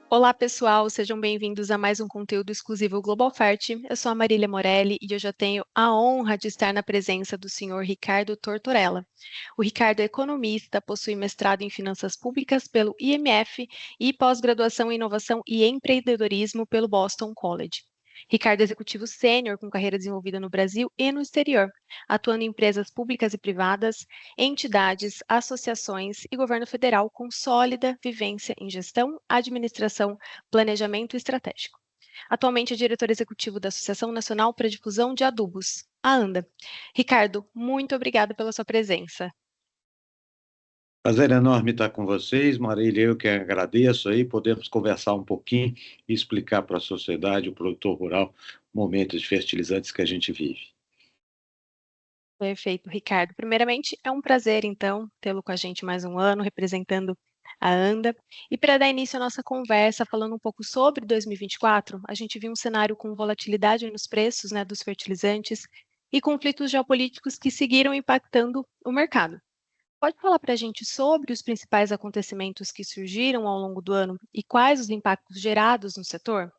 Olá, pessoal, sejam bem-vindos a mais um conteúdo exclusivo Global Fert. Eu sou a Marília Morelli e eu já tenho a honra de estar na presença do senhor Ricardo Tortorella. O Ricardo é economista, possui mestrado em Finanças Públicas pelo IMF e pós-graduação em Inovação e Empreendedorismo pelo Boston College. Ricardo é executivo sênior com carreira desenvolvida no Brasil e no exterior, atuando em empresas públicas e privadas, entidades, associações e governo federal com sólida vivência em gestão, administração, planejamento estratégico. Atualmente é diretor executivo da Associação Nacional para a Difusão de Adubos, a ANDA. Ricardo, muito obrigada pela sua presença. Prazer enorme estar com vocês, Marília. Eu que agradeço aí. Podemos conversar um pouquinho e explicar para a sociedade, o produtor rural, momentos de fertilizantes que a gente vive. Perfeito, Ricardo. Primeiramente, é um prazer, então, tê-lo com a gente mais um ano, representando a ANDA. E para dar início à nossa conversa, falando um pouco sobre 2024, a gente viu um cenário com volatilidade nos preços, né, dos fertilizantes e conflitos geopolíticos que seguiram impactando o mercado. Pode falar para a gente sobre os principais acontecimentos que surgiram ao longo do ano e quais os impactos gerados no setor?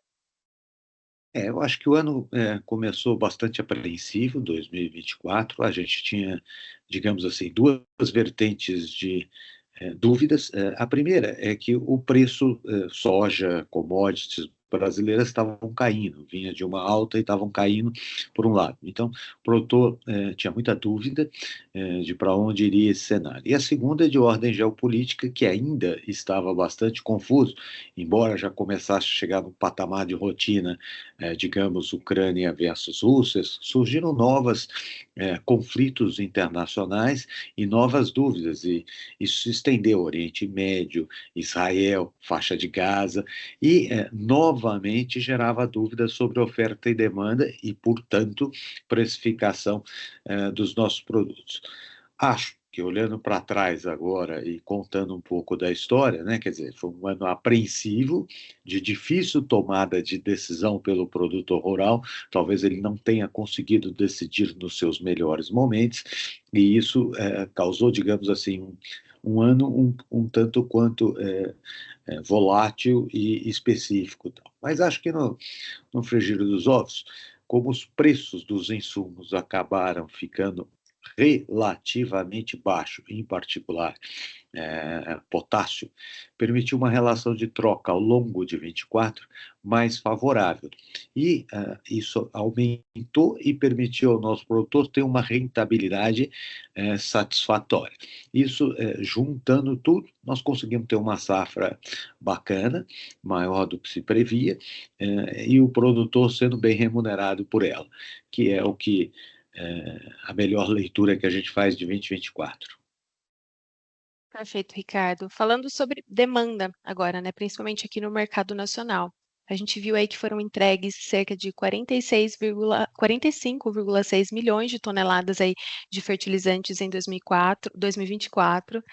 Eu acho que o ano começou bastante apreensivo, 2024. A gente tinha, digamos assim, duas vertentes de dúvidas. A primeira é que o preço soja, commodities brasileiras estavam caindo, vinha de uma alta e estavam caindo por um lado. Então, o produtor tinha muita dúvida de para onde iria esse cenário. E a segunda é de ordem geopolítica, que ainda estava bastante confuso, embora já começasse a chegar num patamar de rotina, digamos, Ucrânia versus Rússia, surgiram novos conflitos internacionais e novas dúvidas, e isso se estendeu ao Oriente Médio, Israel, faixa de Gaza, e novamente gerava dúvidas sobre oferta e demanda e, portanto, precificação dos nossos produtos. Acho que olhando para trás agora e contando um pouco da história, né, quer dizer, foi um ano apreensivo, de difícil tomada de decisão pelo produtor rural, talvez ele não tenha conseguido decidir nos seus melhores momentos, e isso causou, digamos assim, um ano um tanto quanto volátil e específico. Mas acho que no frigir dos ovos, como os preços dos insumos acabaram ficando relativamente baixo, em particular potássio, permitiu uma relação de troca ao longo de 24 mais favorável. E isso aumentou e permitiu ao nosso produtor ter uma rentabilidade satisfatória. Isso, juntando tudo, nós conseguimos ter uma safra bacana, maior do que se previa, e o produtor sendo bem remunerado por ela, que é o que a melhor leitura que a gente faz de 2024. Perfeito, Ricardo. Falando sobre demanda agora, né, principalmente aqui no mercado nacional. A gente viu aí que foram entregues cerca de 45,6 milhões de toneladas aí de fertilizantes em 2024.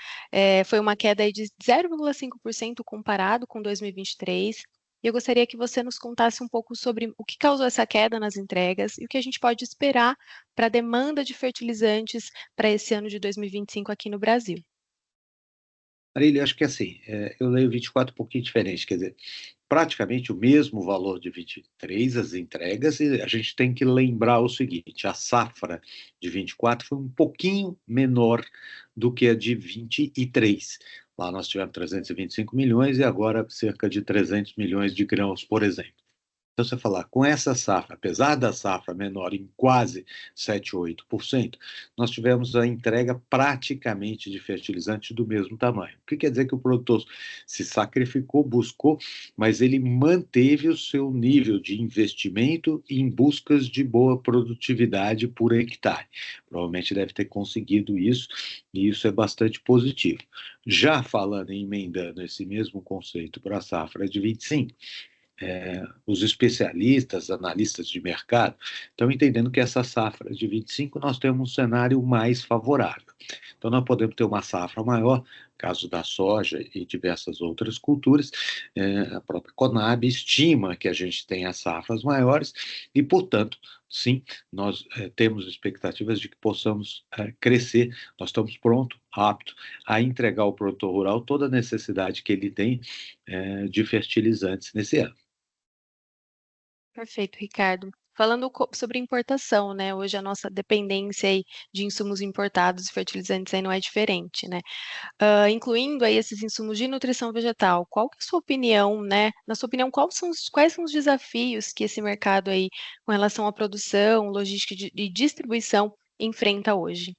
Foi uma queda aí de 0,5% comparado com 2023. E eu gostaria que você nos contasse um pouco sobre o que causou essa queda nas entregas e o que a gente pode esperar para a demanda de fertilizantes para esse ano de 2025 aqui no Brasil. Marília, acho que assim, eu leio 24 um pouquinho diferente, quer dizer, praticamente o mesmo valor de 23, as entregas, e a gente tem que lembrar o seguinte: a safra de 24 foi um pouquinho menor do que a de 23. Lá nós tivemos 325 milhões e agora cerca de 300 milhões de grãos, por exemplo. Então, você falar, com essa safra, apesar da safra menor em quase 7 ou 8%, nós tivemos a entrega praticamente de fertilizante do mesmo tamanho. O que quer dizer que o produtor se sacrificou, buscou, mas ele manteve o seu nível de investimento em buscas de boa produtividade por hectare. Provavelmente deve ter conseguido isso, e isso é bastante positivo. Já falando em emendando esse mesmo conceito para a safra de 25, os especialistas, analistas de mercado, estão entendendo que essa safra de 25 nós temos um cenário mais favorável. Então, nós podemos ter uma safra maior, caso da soja e diversas outras culturas. A própria Conab estima que a gente tenha safras maiores e, portanto, sim, nós temos expectativas de que possamos crescer. Nós estamos prontos apto a entregar ao produtor rural toda a necessidade que ele tem de fertilizantes nesse ano. Perfeito, Ricardo. Falando sobre importação, né? Hoje a nossa dependência aí de insumos importados e fertilizantes aí não é diferente, né? Incluindo aí esses insumos de nutrição vegetal, qual que é a sua opinião, né? Na sua opinião, quais são os desafios que esse mercado aí, com relação à produção, logística e distribuição, enfrenta hoje?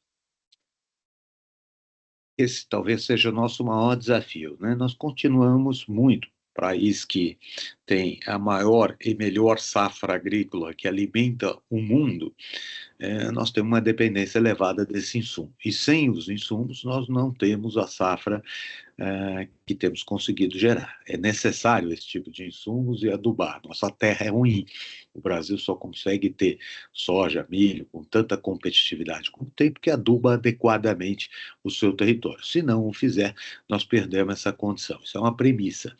Esse talvez seja o nosso maior desafio, né? Nós continuamos muito, país que tem a maior e melhor safra agrícola que alimenta o mundo, nós temos uma dependência elevada desse insumo. E sem os insumos, nós não temos a safra que temos conseguido gerar. É necessário esse tipo de insumos e adubar. Nossa terra é ruim. O Brasil só consegue ter soja, milho, com tanta competitividade como tem, porque aduba adequadamente o seu território. Se não o fizer, nós perdemos essa condição. Isso é uma premissa.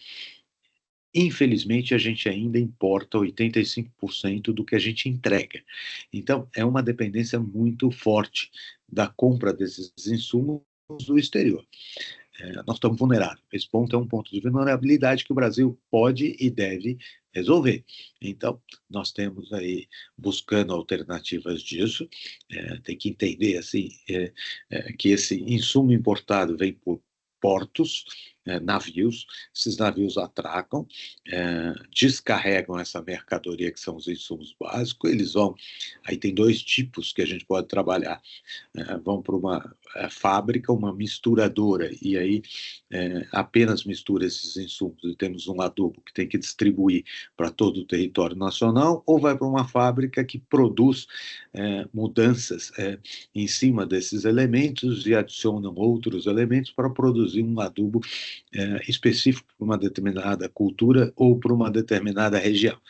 Infelizmente, a gente ainda importa 85% do que a gente entrega. Então, é uma dependência muito forte da compra desses insumos do exterior. Nós estamos vulneráveis. Esse ponto é um ponto de vulnerabilidade que o Brasil pode e deve resolver. Então, nós temos aí buscando alternativas disso. Tem que entender assim que esse insumo importado vem por portos, navios, esses navios atracam, descarregam essa mercadoria que são os insumos básicos, eles vão, aí tem dois tipos que a gente pode trabalhar, vão para uma fábrica, uma misturadora, e aí apenas mistura esses insumos e temos um adubo que tem que distribuir para todo o território nacional, ou vai para uma fábrica que produz mudanças em cima desses elementos e adicionam outros elementos para produzir um adubo específico para uma determinada cultura ou para uma determinada região. O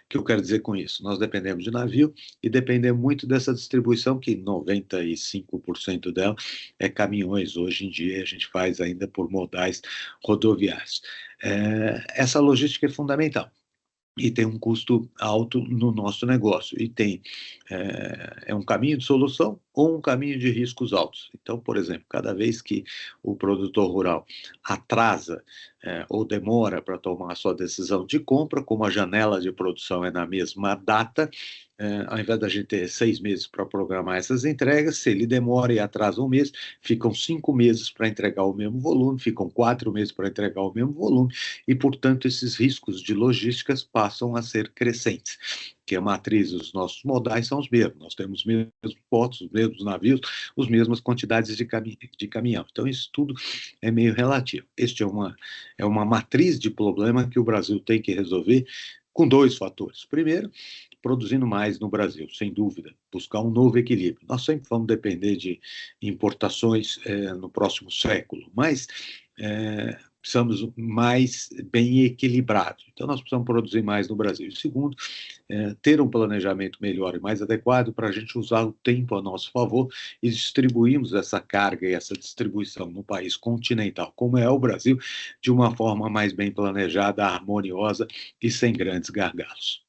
que eu quero dizer com isso? Nós dependemos de navio e dependemos muito dessa distribuição, que 95% dela é caminhões. Hoje em dia a gente faz ainda por modais rodoviários. Essa logística é fundamental e tem um custo alto no nosso negócio, e tem um caminho de solução ou um caminho de riscos altos. Então, por exemplo, cada vez que o produtor rural atrasa ou demora para tomar a sua decisão de compra, como a janela de produção é na mesma data, ao invés da gente ter 6 meses para programar essas entregas, se ele demora e atrasa um mês, ficam 5 meses para entregar o mesmo volume, ficam 4 meses para entregar o mesmo volume, e, portanto, esses riscos de logísticas passam a ser crescentes, que a matriz dos nossos modais são os mesmos. Nós temos os mesmos portos, os mesmos navios, as mesmas quantidades de caminhão. Então, isso tudo é meio relativo. Este é uma matriz de problema que o Brasil tem que resolver com dois fatores. Primeiro, produzindo mais no Brasil, sem dúvida, buscar um novo equilíbrio. Nós sempre vamos depender de importações no próximo século, mas precisamos mais bem equilibrados. Então, nós precisamos produzir mais no Brasil. E segundo, ter um planejamento melhor e mais adequado para a gente usar o tempo a nosso favor e distribuirmos essa carga e essa distribuição no país continental, como é o Brasil, de uma forma mais bem planejada, harmoniosa e sem grandes gargalos.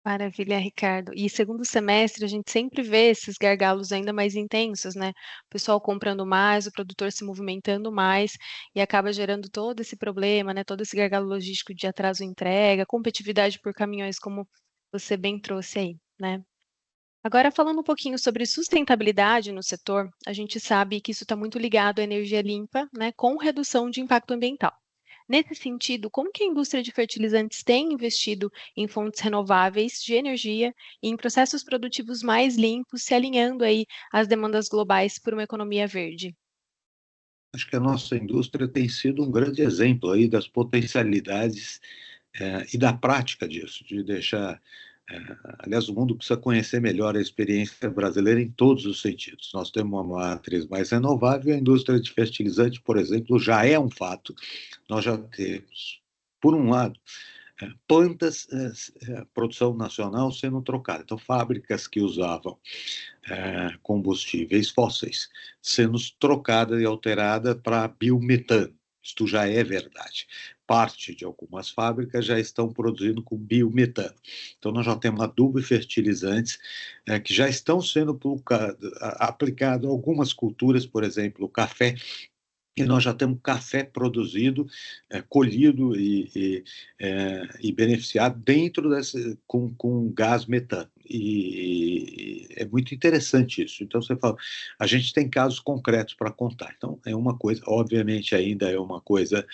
Maravilha, Ricardo. E segundo semestre, a gente sempre vê esses gargalos ainda mais intensos, né? O pessoal comprando mais, o produtor se movimentando mais, e acaba gerando todo esse problema, né? Todo esse gargalo logístico de atraso em entrega, competitividade por caminhões, como você bem trouxe aí, né? Agora, falando um pouquinho sobre sustentabilidade no setor, a gente sabe que isso está muito ligado à energia limpa, né? Com redução de impacto ambiental. Nesse sentido, como que a indústria de fertilizantes tem investido em fontes renováveis de energia e em processos produtivos mais limpos, se alinhando aí às demandas globais por uma economia verde? Acho que a nossa indústria tem sido um grande exemplo aí das potencialidades e da prática disso, de deixar. Aliás, o mundo precisa conhecer melhor a experiência brasileira em todos os sentidos. Nós temos uma matriz mais renovável, a indústria de fertilizante, por exemplo, já é um fato. Nós já temos, por um lado, plantas, produção nacional sendo trocada. Então, fábricas que usavam combustíveis fósseis sendo trocada e alterada para biometano. Isto já é verdade. parte de algumas fábricas já estão produzindo com biometano. Então, nós já temos adubo e fertilizantes que já estão sendo aplicados a algumas culturas, por exemplo, o café, e nós já temos café produzido, colhido e beneficiado dentro desse, com gás metano. E é muito interessante isso. Então, você fala, a gente tem casos concretos para contar. Então, é uma coisa, obviamente, ainda é uma coisa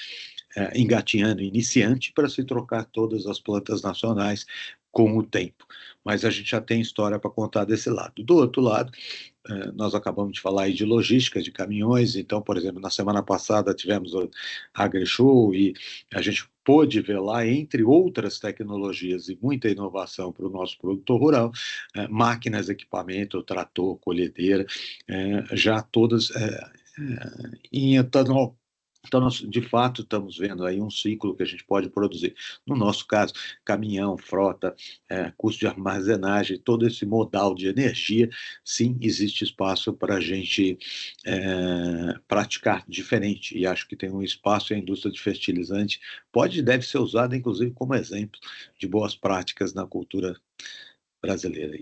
engatinhando, iniciante, para se trocar todas as plantas nacionais com o tempo. Mas a gente já tem história para contar desse lado. Do outro lado, nós acabamos de falar aí de logística, de caminhões. Então, por exemplo, na semana passada tivemos o AgriShow e a gente pôde ver lá, entre outras tecnologias e muita inovação para o nosso produtor rural, máquinas, equipamento, trator, colhedeira, já todas em etanol. Então, nós, de fato, estamos vendo aí um ciclo que a gente pode produzir. No nosso caso, caminhão, frota, custo de armazenagem, todo esse modal de energia, sim, existe espaço para a gente praticar diferente. E acho que tem um espaço, e a indústria de fertilizante pode e deve ser usada, inclusive, como exemplo de boas práticas na cultura brasileira.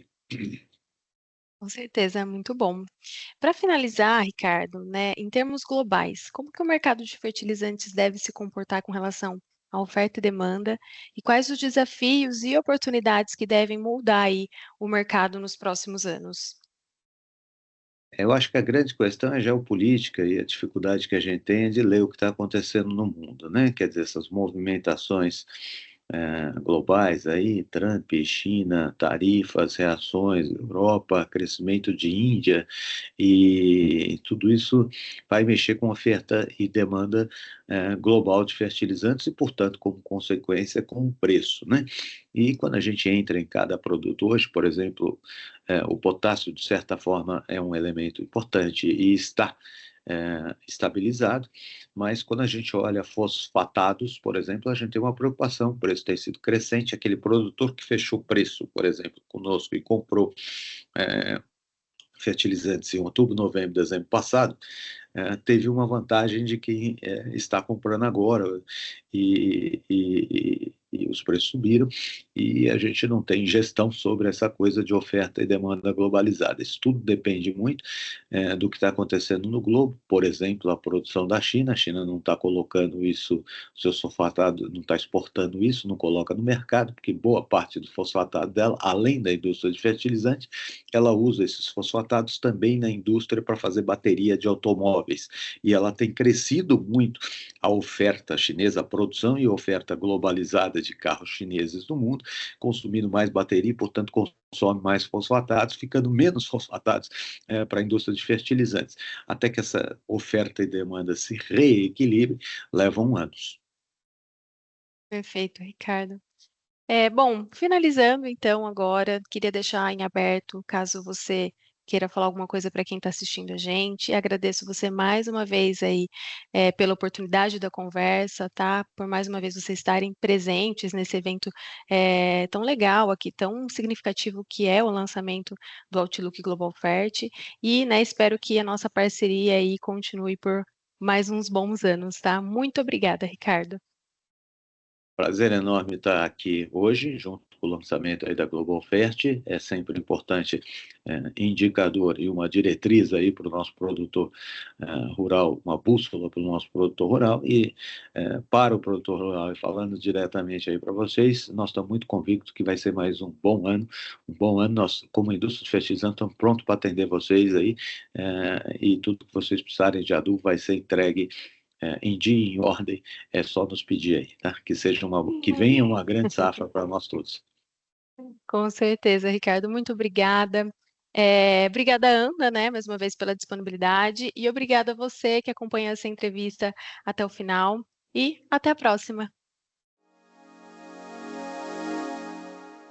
Com certeza, muito bom. Para finalizar, Ricardo, né, em termos globais, como que o mercado de fertilizantes deve se comportar com relação à oferta e demanda, e quais os desafios e oportunidades que devem moldar aí o mercado nos próximos anos? Eu acho que a grande questão é a geopolítica e a dificuldade que a gente tem é de ler o que está acontecendo no mundo, né? Quer dizer, essas movimentações globais aí, Trump, China, tarifas, reações, Europa, crescimento de Índia, e tudo isso vai mexer com oferta e demanda global de fertilizantes e, portanto, como consequência, com o preço, né? E quando a gente entra em cada produto hoje, por exemplo, o potássio, de certa forma, é um elemento importante e está estabilizado, mas quando a gente olha fosfatados, por exemplo, a gente tem uma preocupação, o preço tem sido crescente, aquele produtor que fechou preço, por exemplo, conosco e comprou fertilizantes em outubro, novembro, dezembro passado, teve uma vantagem de quem está comprando agora e os preços subiram e a gente não tem gestão sobre essa coisa de oferta e demanda globalizada. Isso tudo depende muito do que está acontecendo no globo. Por exemplo, a produção da China. A China não está colocando isso, seu sulfatado não está exportando isso, não coloca no mercado, porque boa parte do fosfatado dela, além da indústria de fertilizante, ela usa esses fosfatados também na indústria para fazer bateria de automóveis. E ela tem crescido muito a oferta chinesa, a produção e a oferta globalizada de carros chineses no mundo, consumindo mais bateria e, portanto, consome mais fosfatados, ficando menos fosfatados para a indústria de fertilizantes. Até que essa oferta e demanda se reequilibre, levam anos. Perfeito, Ricardo. Bom, finalizando então agora, queria deixar em aberto, caso você queira falar alguma coisa para quem está assistindo a gente. Agradeço você mais uma vez aí pela oportunidade da conversa, tá? Por mais uma vez vocês estarem presentes nesse evento tão legal aqui, tão significativo que é o lançamento do Outlook Global Fert. E, né, espero que a nossa parceria aí continue por mais uns bons anos, tá? Muito obrigada, Ricardo. Prazer enorme estar aqui hoje, junto com o lançamento aí da Global Fert. É sempre importante indicador e uma diretriz aí para o nosso produtor rural, uma bússola para o nosso produtor rural. E para o produtor rural, e falando diretamente aí para vocês, nós estamos muito convictos que vai ser mais um bom ano. Um bom ano. Nós, como indústria de fertilizantes, estamos prontos para atender vocês aí, e tudo que vocês precisarem de adubo vai ser entregue em dia e em ordem. É só nos pedir aí, tá? Que venha uma grande safra para nós todos. Com certeza, Ricardo, muito obrigada. Obrigada, Ana, né, mais uma vez pela disponibilidade, e obrigada a você que acompanha essa entrevista até o final, e até a próxima.